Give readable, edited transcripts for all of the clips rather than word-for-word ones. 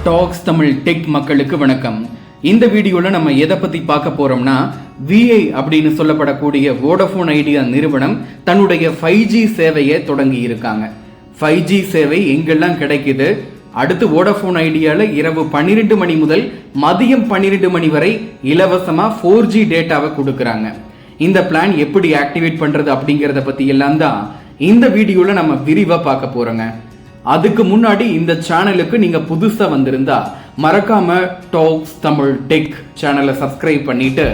Tax Tamil tech மக்களுக்கு வணக்கம். இந்த வீடியோல நம்ம எதை பத்தி பார்க்க போறோம்னா, VI அப்படின்னு சொல்லப்படக்கூடிய வோடஃபோன் ஐடியா நிறுவனம் தன்னுடைய 5G சேவையை தொடங்கி இருக்காங்க. 5G சேவை எங்கெல்லாம் கிடைக்குது, அடுத்து வோடஃபோன் ஐடியால இரவு 12 மணி முதல் மதியம் 12 மணி வரை இலவசமா 4G டேட்டாவை கொடுக்கறாங்க. இந்த பிளான் எப்படி ஆக்டிவேட் பண்றது அப்படிங்கறத பத்தி எல்லாம் தான் இந்த வீடியோல நம்ம விரிவா பார்க்க போறோங்க. அதுக்கு முன்னாடி இந்த சேனலுக்கு நீங்க புதுசா வந்திருந்தா மறக்காம டாக்ஸ் தமிழ் டெக் சேனலை சப்ஸ்கிரைப் பண்ணிட்டு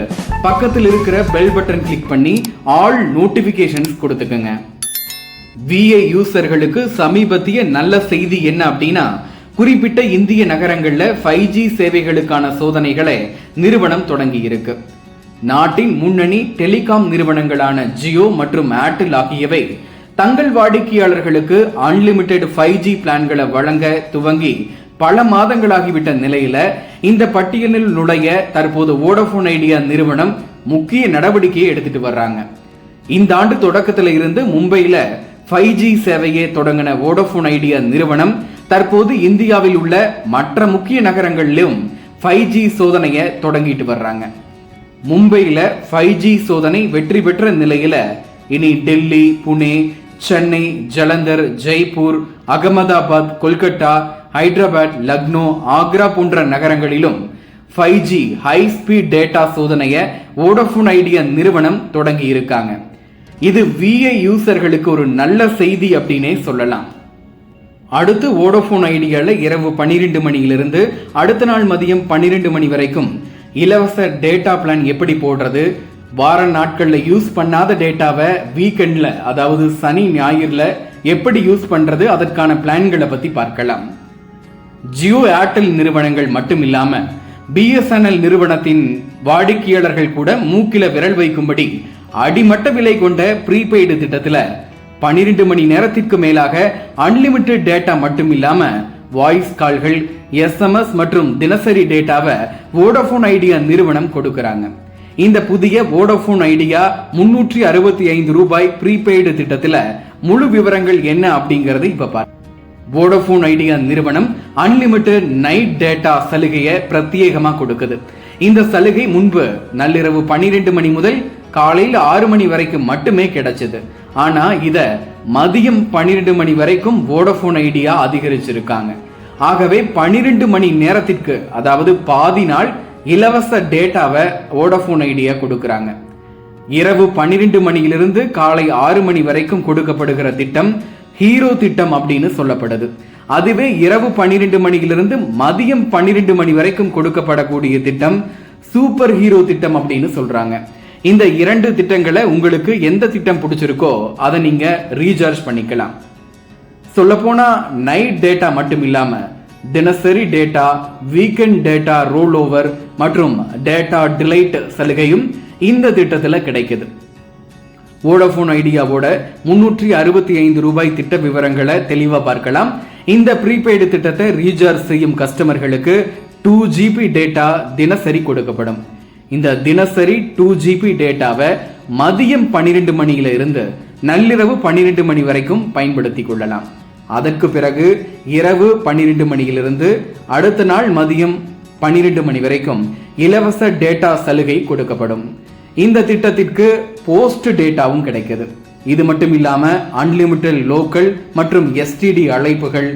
பக்கத்தில் இருக்கிற பெல் பட்டன் கிளிக் பண்ணி ஆல் நோட்டிபிகேஷன்ஸ் கொடுத்துக்கங்க. VI யூசர்களுக்கு சமீபத்திய நல்ல செய்தி என்ன அப்படின்னா, குறிப்பிட்ட இந்திய நகரங்கள்ல 5G சேவைகளுக்கான சோதனைகளை நிறுவனம் தொடங்கி இருக்கு. நாட்டின் முன்னணி டெலிகாம் நிறுவனங்களான ஜியோ மற்றும் ஏர்டெல் ஆகியவை தங்கள் வாடிக்கையாளர்களுக்கு அன்லிமிட்டெட் 5G பிளான்களை வழங்க துவங்கி பல மாதங்களாகிவிட்ட நிலையில இந்த பட்டியலில் நுழைய தற்போது வோடஃபோன் ஐடியா நிறுவனம் முக்கிய நடவடிக்கையை எடுத்துட்டு வர்றாங்க. இந்த ஆண்டு தொடக்கத்தில் இருந்து மும்பையில 5G சேவையை தொடங்கின வோடஃபோன் ஐடியா நிறுவனம் தற்போது இந்தியாவில் உள்ள மற்ற முக்கிய நகரங்களிலும் 5G சோதனையை தொடங்கிட்டு வர்றாங்க. மும்பையில 5G சோதனை வெற்றி பெற்ற நிலையில இனி டெல்லி, புனே, சென்னை, ஜலந்தர், ஜெய்ப்பூர், அகமதாபாத், கொல்கத்தா, ஹைதராபாத், லக்னோ, ஆக்ரா போன்ற நகரங்களிலும் 5G ஹை ஸ்பீட் டேட்டா சோதனையை வோடஃபோன் ஐடியா நிறுவனம் தொடங்கி இருக்காங்க. இது VI யூசர்களுக்கு ஒரு நல்ல செய்தி அப்படின்னே சொல்லலாம். அடுத்து வோடஃபோன் ஐடியால இரவு 12 மணியிலிருந்து அடுத்த நாள் மதியம் 12 மணி வரைக்கும் இலவச டேட்டா பிளான் எப்படி போடுறது, வார நாட்கள்ல யூஸ் பண்ணாத டேட்டாவை வீக்கெண்ட்ல அதாவது சனி ஞாயிறுல எப்படி யூஸ் பண்றது, அதற்கான பிளான்களை பத்தி பார்க்கலாம். ஜியோ ஏர்டெல் நிறுவனங்கள் மட்டும் இல்லாம BSNL நிறுவனத்தின் வாடிக்கையாளர்கள் கூட மூக்கில விரல் வைக்கும்படி அடிமட்ட விலை கொண்ட ப்ரீபெய்டு திட்டத்துல 12 மணி நேரத்திற்கு மேலாக அன்லிமிட்டெட் டேட்டா மட்டும் இல்லாம வாய்ஸ் கால்கள், SMS மற்றும் தினசரி டேட்டாவை வோடஃபோன் ஐடியா நிறுவனம் கொடுக்கறாங்க. இந்த புதிய வோடஃபோன் ஐடியா 365 ரூபாய் ப்ரீபெய்டு திட்டத்துல முழு விவரங்கள் என்ன அப்படிங்கறது இப்ப பாருங்க. வோடஃபோன் ஐடியா நிறுவனம் அன்லிமிட்டெட் நைட் டேட்டா சலுகையை பிரத்யேகமா கொடுக்குது. இந்த சலுகை முன்பு நள்ளிரவு 12 மணி முதல் காலையில் 6 மணி வரைக்கும் மட்டுமே கிடைச்சது. ஆனா இத மதியம் 12 மணி வரைக்கும் வோடஃபோன் ஐடியா அதிகரிச்சிருக்காங்க. ஆகவே 12 மணி நேரத்திற்கு அதாவது பாதி நாள் இலவச டேட்டாவை வோடஃபோன் ஐடியா கொடுக்கறாங்க. இரவு 12 மணியிலிருந்து காலை 6 மணி வரைக்கும் கொடுக்கப்படுகிற திட்டம் ஹீரோ திட்டம் அப்படின்னு சொல்லப்படுது. அதுவே இரவு 12 மணியிலிருந்து மதியம் 12 மணி வரைக்கும் கொடுக்கப்படக்கூடிய திட்டம் சூப்பர் ஹீரோ திட்டம் அப்படின்னு சொல்றாங்க. இந்த இரண்டு திட்டங்களை உங்களுக்கு எந்த திட்டம் பிடிச்சிருக்கோ அதை நீங்க ரீசார்ஜ் பண்ணிக்கலாம். சொல்ல போனா நைட் டேட்டா மட்டும் இல்லாம தினசரி data, weekend data role over மற்றும் டேட்டா டிலைட் சலுகையும் இந்த திட்டத்தில் கிடைக்குது. வோடஃபோன் ஐடியாவோட 365 ரூபாய் திட்ட விவரங்களை தெளிவா பார்க்கலாம். இந்த ப்ரீபெய்டு திட்டத்தை ரீசார்ஜ் செய்யும் கஸ்டமர்களுக்கு 2GB டேட்டா தினசரி கொடுக்கப்படும். இந்த தினசரி 2GB டேட்டாவை மதியம் 12 மணியில இருந்து நள்ளிரவு 12 மணி வரைக்கும் பயன்படுத்தி கொள்ளலாம். அதற்கு பிறகு இரவு 12 மணியிலிருந்து அடுத்த நாள் மதியம் 12 மணி வரைக்கும் இலவச டேட்டா சலுகை கொடுக்கப்படும். இந்த திட்டத்திற்கு போஸ்ட் டேட்டாவும் கிடைக்குது. இது மட்டும் இல்லாம அன்லிமிட்டெட் லோக்கல் மற்றும் STD அழைப்புகள்,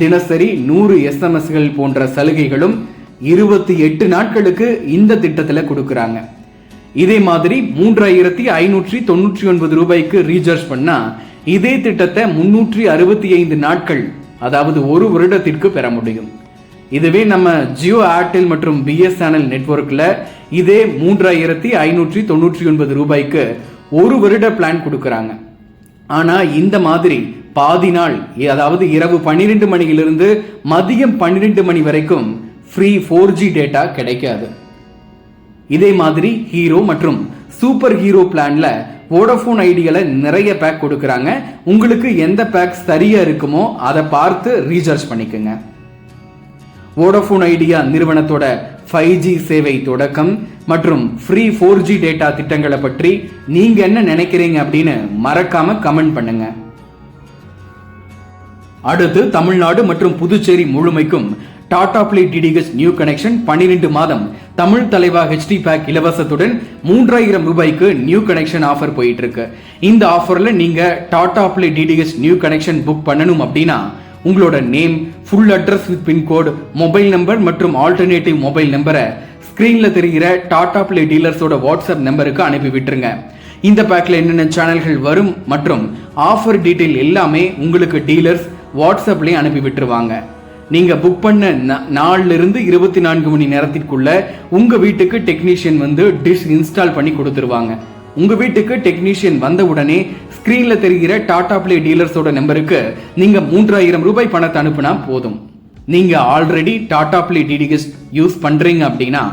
தினசரி 100 SMSகள் போன்ற சலுகைகளும் 28 நாட்களுக்கு இந்த திட்டத்துல கொடுக்கறாங்க. இதே மாதிரி 3599 ரூபாய்க்கு ரீசார்ஜ் பண்ணா இதே திட்டத்தை 365 நாட்கள் அதாவது ஒரு வருடத்திற்கு பெற முடியும். இதுவே நம்ம ஜியோ, ஏர்டெல் மற்றும் BSNL நெட்வொர்க்ல இதே 3599 ரூபாய்க்கு ஒரு வருட பிளான் கொடுக்கறாங்க. ஆனா இந்த மாதிரி பாதி நாள் அதாவது இரவு 12 மணியிலிருந்து மதியம் 12 மணி வரைக்கும் ஃப்ரீ 4G டேட்டா கிடைக்காது. இதே மாதிரி ஹீரோ மற்றும் சூப்பர் ஹீரோ பிளான்ல வோடஃபோன் ஐடியால நிறைய பேக் கொடுக்கறாங்க. உங்களுக்கு எந்த பேக் சரியா இருக்குமோ அதை பார்த்து ரீசார்ஜ் பண்ணிக்கோங்க. வோடஃபோன் ஐடியா நிறுவனத்தோட 5G சேவை தொடக்கம் மற்றும் ஃப்ரீ 4G டேட்டா திட்டங்களை பற்றி நீங்க என்ன நினைக்கிறீங்க அப்படின்னு மறக்காம கமெண்ட் பண்ணுங்க. அடுத்து தமிழ்நாடு மற்றும் புதுச்சேரி முழுமைக்கும் Tata play DTH new connection 12 மாதம் தமிழ் தலைவா ஹெச்டி பேக் இலவசத்துடன் 3000 ரூபாய்க்கு நியூ கனெக்ஷன் ஆஃபர் போயிட்டு இருக்கு. இந்த ஆஃபர்ல நீங்க Tata play DTH new connection book பண்ணணும் அப்படின்னா உங்களோட name, full address with pincode, mobile number மற்றும் ஆல்டர்னேட்டிவ் மொபைல் நம்பரை ஸ்கிரீன்ல தெரிகிற டாடா பிளே டீலர்ஸோட வாட்ஸ்அப் நம்பருக்கு அனுப்பி விட்டுருங்க. இந்த பேக்ல என்னென்ன சேனல்கள் வரும் மற்றும் ஆஃபர் டீடைல் எல்லாமே உங்களுக்கு டீலர்ஸ் வாட்ஸ்அப்லயே அனுப்பி விட்டுருவாங்க. நீங்க புக் பண்ண நாள்ல இருந்து 24 மணி நேரத்திற்குள்ள உங்க வீட்டுக்கு டெக்னீஷியன் வந்து டிஷ் இன்ஸ்டால் பண்ணி கொடுத்துருவாங்க. உங்க வீட்டுக்கு டெக்னீஷியன் வந்த உடனே ஸ்கிரீன்ல தெரிகிற டாடா பிளே டீலர்ஸோட நம்பருக்கு நீங்க 3000 ரூபாய் பணத்தை அனுப்புனா போதும். நீங்க already Tata play DTH use பண்றீங்க அப்படின்னா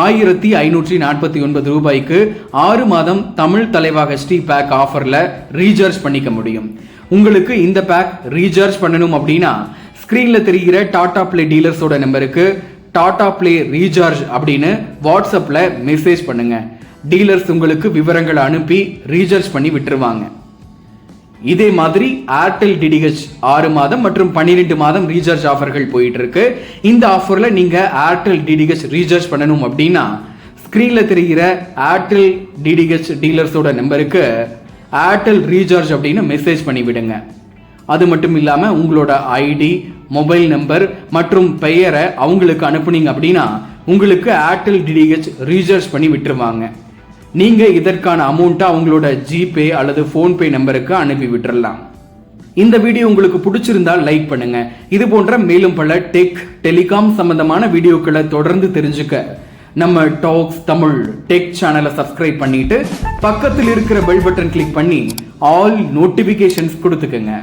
1549 ரூபாய்க்கு 6 மாதம் தமிழ் தலைவா ஹெச்டி பேக் ஆஃபர்ல ரீசார்ஜ் பண்ணிக்க முடியும். உங்களுக்கு இந்த பேக் ரீசார்ஜ் பண்ணணும் அப்படின்னா ஸ்கிரீன்ல தெரிகிற டாடா பிளே டீலர்ஸோட நம்பருக்கு டாடா பிளே ரீசார்ஜ் அப்படின்னு வாட்ஸ்அப்ல மெசேஜ் பண்ணுங்க. டீலர்ஸ் உங்களுக்கு விவரங்களை அனுப்பி ரீசார்ஜ் பண்ணி விட்டுருவாங்க. இதே மாதிரி ஏர்டெல் டிடிஹெச் 6 மாதம் மற்றும் 12 மாதம் ரீசார்ஜ் ஆஃபர்கள் போயிட்டு இருக்கு. இந்த ஆஃபர்ல நீங்க ஏர்டெல் டிடிஹெச் ரீசார்ஜ் பண்ணணும் அப்படின்னா ஸ்கிரீன்ல தெரிகிற ஏர்டெல் டிடிஹெச் டீலர்ஸோட நம்பருக்கு ஏர்டெல் ரீசார்ஜ் அப்படின்னு மெசேஜ் பண்ணி விடுங்க. அது மட்டும் இல்லாம உங்களோட ஐடி, மொபைல் நம்பர் மற்றும் பெயரை அவங்களுக்கு அனுப்புனீங்க அப்படின்னா உங்களுக்கு ஏர்டெல் டிடிஹெச் ரீசார்ஜ் பண்ணி விட்டுருவாங்க. நீங்க இதற்கான அமௌண்ட்டை அவங்களோட ஜிபே அல்லது போன்பே நம்பருக்கு அனுப்பி விட்டுறலாம். இந்த வீடியோ உங்களுக்கு பிடிச்சிருந்தா லைக் பண்ணுங்க. இது போன்ற மேலும் பல டெக், டெலிகாம் சம்பந்தமான வீடியோக்களை தொடர்ந்து தெரிஞ்சுக்க நம்ம டாக்ஸ் தமிழ் டெக் சேனலை சப்ஸ்கிரைப் பண்ணிட்டு பக்கத்தில் இருக்கிற பெல் பட்டன் கிளிக் பண்ணி ஆல் நோட்டிபிகேஷன்ஸ் கொடுத்துக்கங்க.